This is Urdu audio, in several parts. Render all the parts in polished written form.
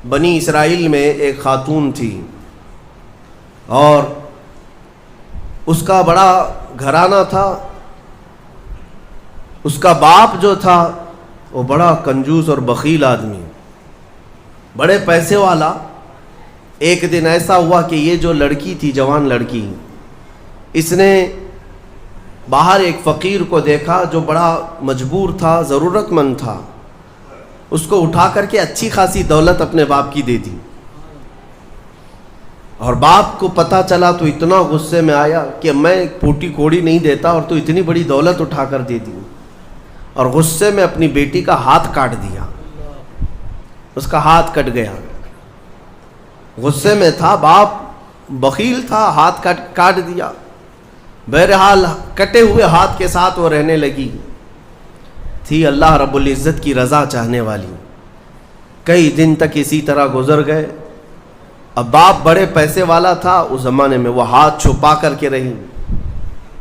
بنی اسرائیل میں ایک خاتون تھی اور اس کا بڑا گھرانہ تھا. اس کا باپ جو تھا وہ بڑا کنجوس اور بخیل آدمی، بڑے پیسے والا. ایک دن ایسا ہوا کہ یہ جو لڑکی تھی، جوان لڑکی، اس نے باہر ایک فقیر کو دیکھا جو بڑا مجبور تھا، ضرورت مند تھا. اس کو اٹھا کر کے اچھی خاصی دولت اپنے باپ کی دے دی. اور باپ کو پتہ چلا تو اتنا غصے میں آیا کہ میں ایک پوٹی کوڑی نہیں دیتا اور تو اتنی بڑی دولت اٹھا کر دے دی. اور غصے میں اپنی بیٹی کا ہاتھ کاٹ دیا. اس کا ہاتھ کٹ گیا. غصے میں تھا، باپ بخیل تھا، ہاتھ کاٹ دیا. بہرحال کٹے ہوئے ہاتھ کے ساتھ وہ رہنے لگی. تھی اللہ رب العزت کی رضا چاہنے والی. کئی دن تک اسی طرح گزر گئے. اب باپ بڑے پیسے والا تھا اس زمانے میں، وہ ہاتھ چھپا کر کے رہی.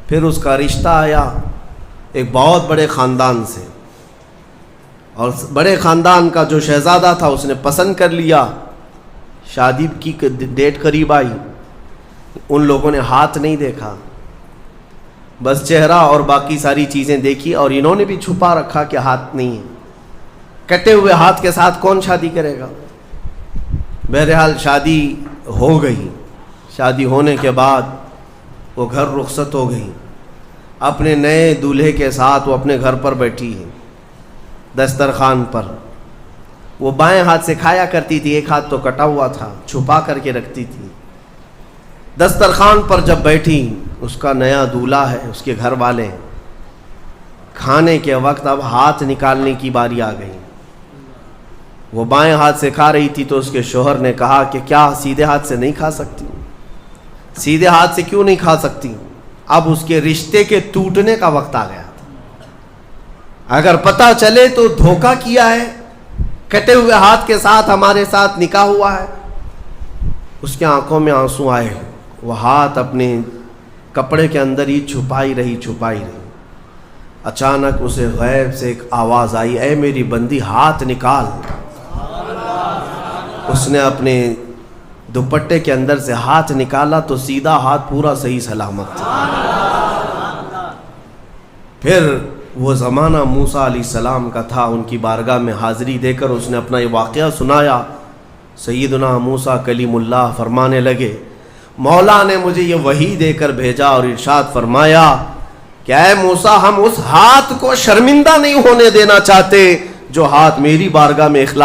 پھر اس کا رشتہ آیا ایک بہت بڑے خاندان سے، اور بڑے خاندان کا جو شہزادہ تھا اس نے پسند کر لیا. شادی کی ڈیٹ قریب آئی. ان لوگوں نے ہاتھ نہیں دیکھا، بس چہرہ اور باقی ساری چیزیں دیکھی، اور انہوں نے بھی چھپا رکھا کہ ہاتھ نہیں ہے. کٹے ہوئے ہاتھ کے ساتھ کون شادی کرے گا؟ بہرحال شادی ہو گئی. شادی ہونے کے بعد وہ گھر رخصت ہو گئی. اپنے نئے دولہے کے ساتھ وہ اپنے گھر پر بیٹھی ہے دسترخوان پر. وہ بائیں ہاتھ سے کھایا کرتی تھی، ایک ہاتھ تو کٹا ہوا تھا، چھپا کر کے رکھتی تھی. دسترخوان پر جب بیٹھی، اس کا نیا دولہا ہے، اس کے گھر والے، کھانے کے وقت اب ہاتھ نکالنے کی باری آ گئی. وہ بائیں ہاتھ سے کھا رہی تھی تو اس کے شوہر نے کہا کہ کیا سیدھے ہاتھ سے نہیں کھا سکتی؟ سیدھے ہاتھ سے کیوں نہیں کھا سکتی؟ اب اس کے رشتے کے ٹوٹنے کا وقت آ گیا تھا. اگر پتہ چلے تو دھوکہ کیا ہے، کٹے ہوئے ہاتھ کے ساتھ ہمارے ساتھ نکاح ہوا ہے. اس کے آنکھوں میں آنسو آئے. وہ ہاتھ اپنے کپڑے کے اندر ہی چھپائی رہی. اچانک اسے غیب سے ایک آواز آئی، اے میری بندی ہاتھ نکال. اس نے اپنے دوپٹے کے اندر سے ہاتھ نکالا تو سیدھا ہاتھ پورا صحیح سلامت تھا. پھر وہ زمانہ موسیٰ علیہ السلام کا تھا. ان کی بارگاہ میں حاضری دے کر اس نے اپنا یہ واقعہ سنایا. سیدنا موسیٰ کلیم اللہ فرمانے لگے، مولا نے مجھے یہ وحی دے کر بھیجا اور ارشاد فرمایا کہ اے موسیٰ، ہم اس ہاتھ کو شرمندہ نہیں ہونے دینا چاہتے جو ہاتھ میری بارگاہ میں اخلاص